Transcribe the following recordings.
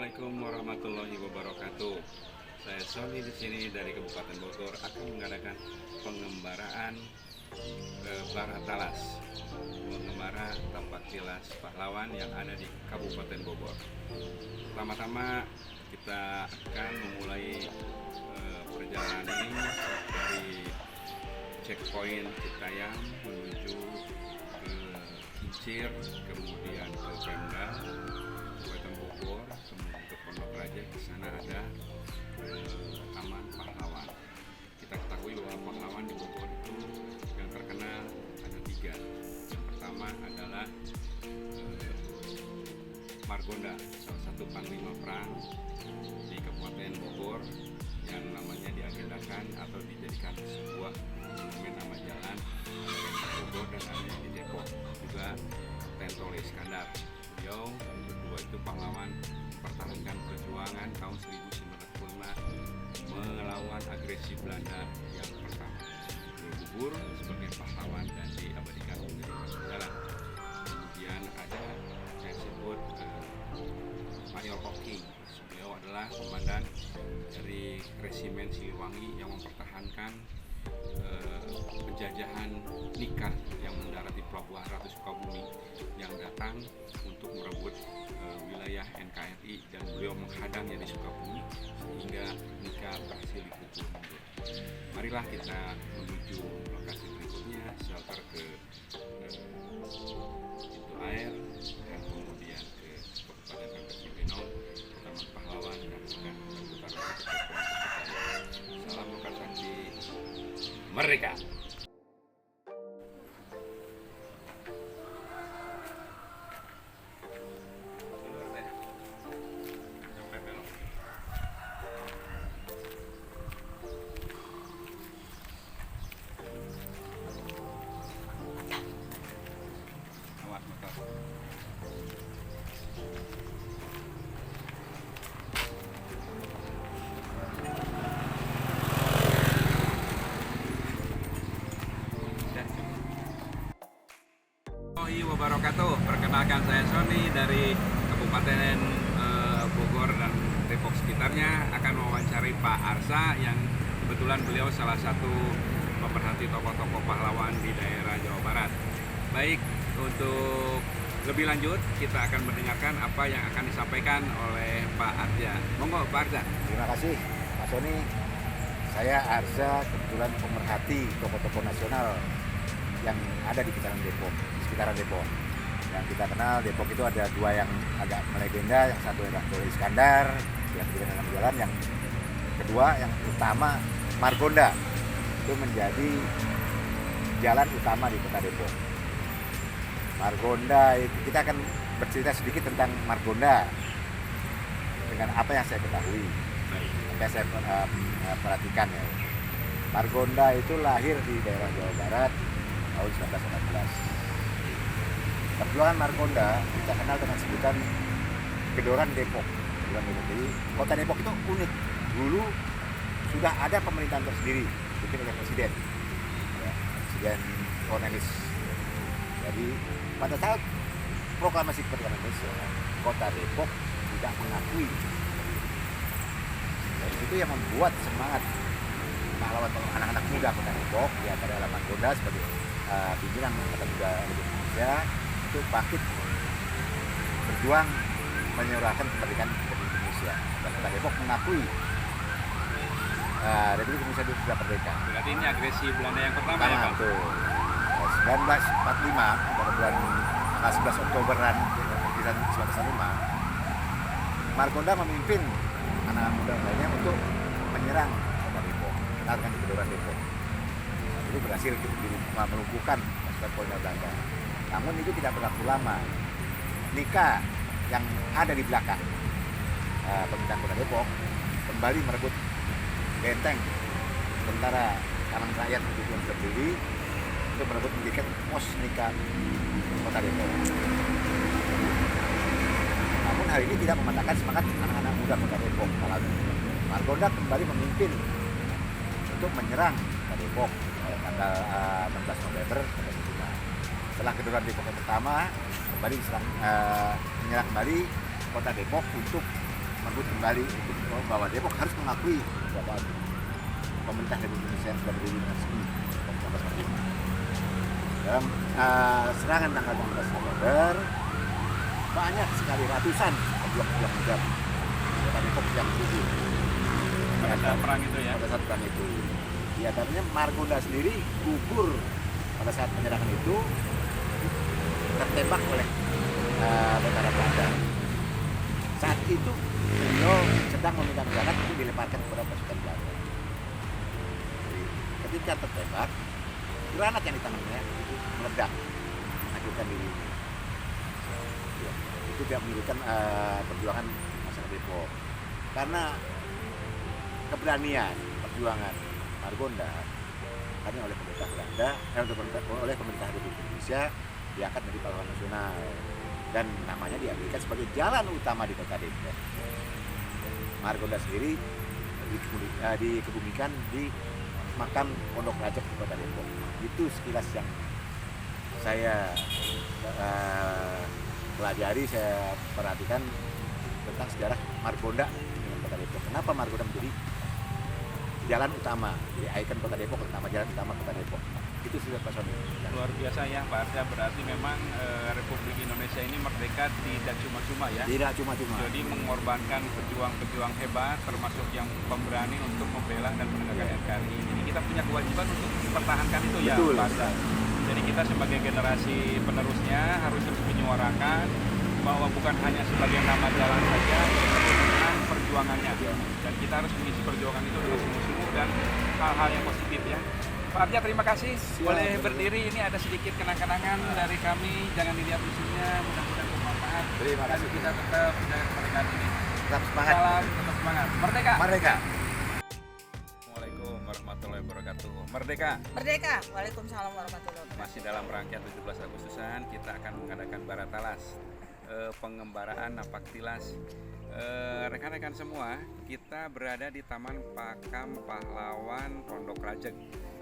Assalamualaikum warahmatullahi wabarakatuh. Saya Sony di sini dari Kabupaten Bogor akan mengadakan pengembaraan Barat Talas, mengembara tempat tilas pahlawan yang ada di Kabupaten Bogor. Pertama-tama kita akan memulai perjalanan ini dari checkpoint Citayam menuju ke Kincir, kemudian ke Pemda Kabupaten Bogor, kemudian ke Pondok Raja. Di sana ada Taman Pahlawan. Kita ketahui bahwa pahlawan di Bogor itu yang terkenal ada 3. Yang pertama adalah Margonda, salah satu panglima perang di Kabupaten Bogor yang namanya diagendakan atau dijadikan sebuah monumen nama jalan di Bogor dan ada di Depok. Juga Kapten Tole Iskandar. Beliau yang kedua itu pahlawan mempertahankan perjuangan tahun 1905 melawan agresi Belanda yang pertama. Beliau gugur sebagai pahlawan dan diabadikan menjadi masuk jalan. Kemudian ada saya sebut Mayor Hawking. Beliau adalah komandan dari Resimen Siliwangi yang mempertahankan penjajahan nikah yang mendarat di Pelabuhan Ratu Sukabumi yang datang untuk merebut wilayah NKRI, dan beliau menghadangnya di Sukabumi sehingga nikah berhasil dipukul mundur. Marilah kita menuju lokasi berikutnya, shelter ke pintu air dan kemudian ke Kabupaten Pempek Cibinong, Taman Pahlawan, dan akan berputar ke Salam Lokal Sakti Merdeka. Wabarakatuh. Perkenalkan, saya Sony dari Kabupaten Bogor dan Depok sekitarnya akan mewawancari Pak Arsa yang kebetulan beliau salah satu pemerhati tokoh-tokoh pahlawan di daerah Jawa Barat. Baik, untuk lebih lanjut kita akan mendengarkan apa yang akan disampaikan oleh Pak Arsa. Monggo Pak Arsa. Terima kasih Pak Sony. Saya Arsa, kebetulan pemerhati tokoh-tokoh nasional yang ada di sekitaran Depok. Yang kita kenal Depok itu ada 2 yang agak melegenda, yang satu adalah Tole Iskandar yang di nama jalan, yang kedua yang utama Margonda. Itu menjadi jalan utama di kota Depok. Margonda itu kita akan bercerita sedikit tentang Margonda dengan apa yang saya ketahui, apa yang saya perhatikan ya. Margonda itu lahir di daerah Jawa Barat tahun 1914. Perjuangan Margonda kita kenal dengan sebutan Gedoran Depok. Jadi kota Depok itu unik. Dulu sudah ada pemerintahan tersendiri dipimpin oleh presiden, ya, Presiden Cornelis. Jadi pada saat proklamasi kemerdekaan Indonesia, kota Depok tidak mengakui. Jadi itu yang membuat semangat pahlawan anak-anak muda kota Depok, ya pada Margonda sebagai pimpinan kota muda Indonesia itu bangkit berjuang menyuarakan kemerdekaan Republik Indonesia, dan kota Depok mengakui Republik Indonesia itu sudah merdeka. Berarti ini agresi Belanda yang pertama ya Pak? Betul. 1945 pada bulan 11 Oktoberan 1945, Margonda memimpin anak muda lainnya untuk menyerang kota Depok, menarikkan di Gedoran Depok. Itu berhasil melumpuhkan pasukan kolonial Belanda. Namun itu tidak berlaku lama. Nika yang ada di belakang pemerintahan kota Depok kembali merebut benteng tentara Taman Rakyat yang berdiri untuk merebut mendirikan pos Nika kota Depok. Namun hal ini tidak mematahkan semangat anak-anak muda kota Depok. Margonda kembali memimpin untuk menyerang kota Depok tanggal 16 November 1945. Setelah Gedoran Depok yang pertama, kembali menyerang kembali kota Depok untuk merebut kembali bahwa Depok harus mengakui bahwa pemerintah Republik Indonesia yang sudah berdiri dengan resmi dalam serangan tanggal 16 November. Banyak sekali ratusan pejuang-pejuang muda Kota Depok yang gugur pada saat perang itu ya. Pada saat perang itu, di antaranya Margonda sendiri gugur pada saat penyerangan itu, tertembak oleh tentara Belanda. Saat itu beliau sedang memegang granat itu dilemparkan kepada pasukan Belanda. Jadi, ketika tertembak, granat yang di tangannya itu meledak, menghancurkan diri. Ya, itu tidak menyurutkan perjuangan masyarakat Depok, karena keberanian perjuangan Margonda karena oleh pemerintah Belanda, oleh pemerintah Republik Indonesia diangkat menjadi pahlawan nasional dan namanya diambilkan sebagai jalan utama di Kota Depok. Margonda sendiri dikebumikan di makam Pondok Rajek di Kota Depok. Itu sekilas yang saya pelajari, saya perhatikan tentang sejarah Margonda dengan Kota Depok. Kenapa Margonda menjadi jalan utama, jadi ikon Kota Depok, nama jalan utama Kota Depok. Itu sudah Pak Sony. Luar biasa ya Pak Arja, berarti memang Republik Indonesia ini merdeka tidak cuma-cuma ya. Tidak cuma-cuma. Jadi mengorbankan pejuang-pejuang hebat, termasuk yang pemberani untuk membela dan menegakkan NKRI. Jadi kita punya kewajiban untuk mempertahankan itu. Betul, ya Pak Arja. Jadi kita sebagai generasi penerusnya harus terus menyuarakan bahwa bukan hanya sebagai nama jalan saja, tentang perjuangannya. Dan kita harus mengisi perjuangan itu dengan sungguh-sungguh dan hal-hal yang positif ya. Pak Arja, terima kasih. Boleh berdiri, ini ada sedikit kenang-kenangan dari kami. Jangan dilihat isinya, mudah-mudahan bermanfaat. Terima kasih. Dan kita tetap menjaga kemerdekaan ini. Tetap semangat. Salam, tetap semangat. Merdeka! Merdeka! Assalamualaikum warahmatullahi wabarakatuh. Merdeka! Merdeka! Waalaikumsalam warahmatullahi wabarakatuh. Masih dalam rangkaian 17 Agustusan, kita akan mengadakan Baratalas, pengembaraan Napaktilas. Rekan-rekan semua, kita berada di Taman Makam Pahlawan Pondok Rajek,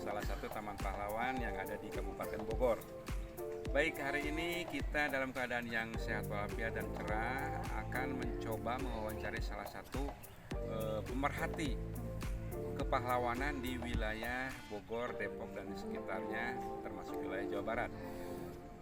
salah satu taman pahlawan yang ada di Kabupaten Bogor. Baik, hari ini kita dalam keadaan yang sehat walafiat dan cerah akan mencoba mewawancari salah satu pemerhati kepahlawanan di wilayah Bogor, Depok dan sekitarnya, termasuk wilayah Jawa Barat.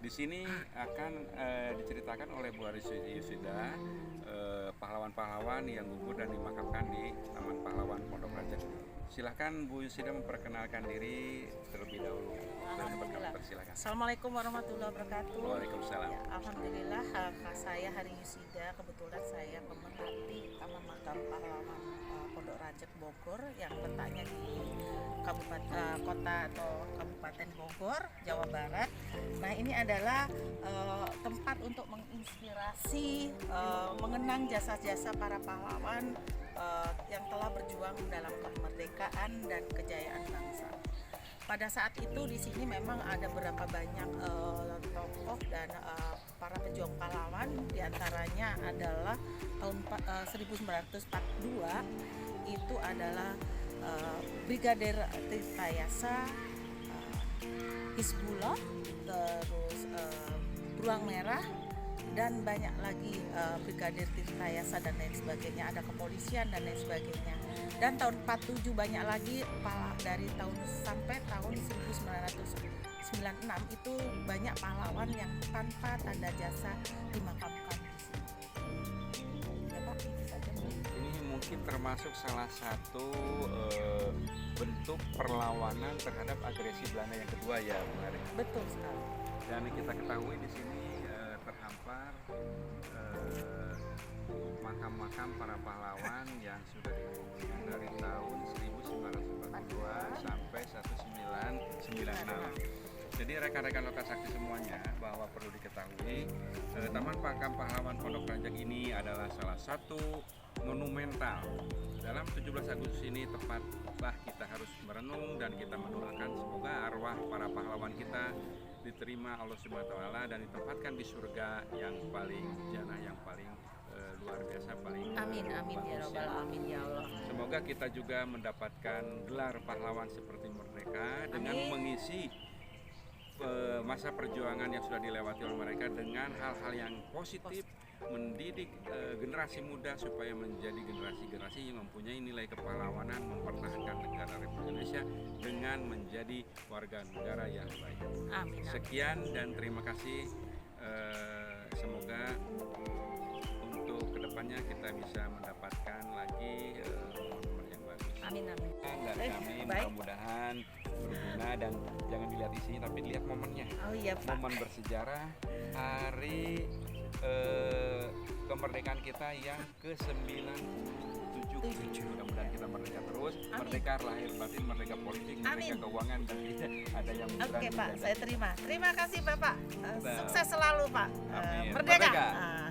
Di sini akan diceritakan oleh Bu Haris Yusida pahlawan-pahlawan yang gugur dan dimakamkan di Taman Pahlawan Pondok Rajek. Silahkan Bu Yusida memperkenalkan diri terlebih dahulu. Alhamdulillah. Silakan. Assalamualaikum warahmatullahi wabarakatuh. Waalaikumsalam. Ya, alhamdulillah, saya Hari Yusida, kebetulan saya pemerhati Taman Makam Pahlawan Pondok Rajek Bogor yang letaknya di kota atau Kabupaten Bogor, Jawa Barat. Nah, ini adalah tempat untuk menginspirasi, mengenang jasa-jasa para pahlawan yang telah berjuang dalam kemerdekaan dan kejayaan bangsa. Pada saat itu di sini memang ada berapa banyak tokoh dan para pejuang pahlawan, diantaranya adalah tahun 1942 itu adalah Brigadir Tirtayasa, Hizbullah, terus Beruang Merah, dan banyak lagi Brigadir Tirtayasa dan lain sebagainya, ada kepolisian dan lain sebagainya. Dan tahun 47 banyak lagi dari tahun sampai tahun 1996 itu banyak pahlawan yang tanpa tanda jasa dimakamkan di sini. Ya Pak, itu saja. Ini mungkin termasuk salah satu bentuk perlawanan terhadap agresi Belanda yang kedua ya, Bu Hari. Betul sekali. Dan kita ketahui di sini terhampar makam-makam para pahlawan yang sudah dikumpulkan dari tahun 1942 sampai 1996. Jadi rekan-rekan Loka Sakti semuanya, bahwa perlu diketahui Taman Makam Pahlawan Pondok Rajek ini adalah salah satu monumental. Dalam 17 Agustus ini tepatlah kita harus merenung dan kita mendoakan semoga arwah para pahlawan kita diterima Allah Subhanahu wa taala dan ditempatkan di surga yang paling jannah, yang paling luar biasa, paling Amin amin ya rabbal alamin ya Allah. Semoga kita juga mendapatkan gelar pahlawan seperti Merdeka dengan mengisi masa perjuangan yang sudah dilewati oleh mereka dengan hal-hal yang positif mendidik generasi muda supaya menjadi generasi-generasi yang mempunyai nilai kepahlawanan mempertahankan negara Republik Indonesia dengan menjadi warga negara yang baik. Amin. Sekian dan terima kasih. Semoga untuk kedepannya kita bisa mendapatkan lagi momen yang bagus. Amin. Dari kami baik. mudah-mudahan berguna dan jangan dilihat isinya tapi lihat momennya. Oh iya Pak. Momen bersejarah hari kemerdekaan kita yang ke-97. Mudah-mudahan kita merdeka terus, Amin. merdeka lahir batin, merdeka politik, merdeka Amin. keuangan dan tidak ada yang Oke berani Pak, menjajah. saya terima. Terima kasih Bapak. Betul. Sukses selalu Pak. Amin. Merdeka. Merdeka. Ah.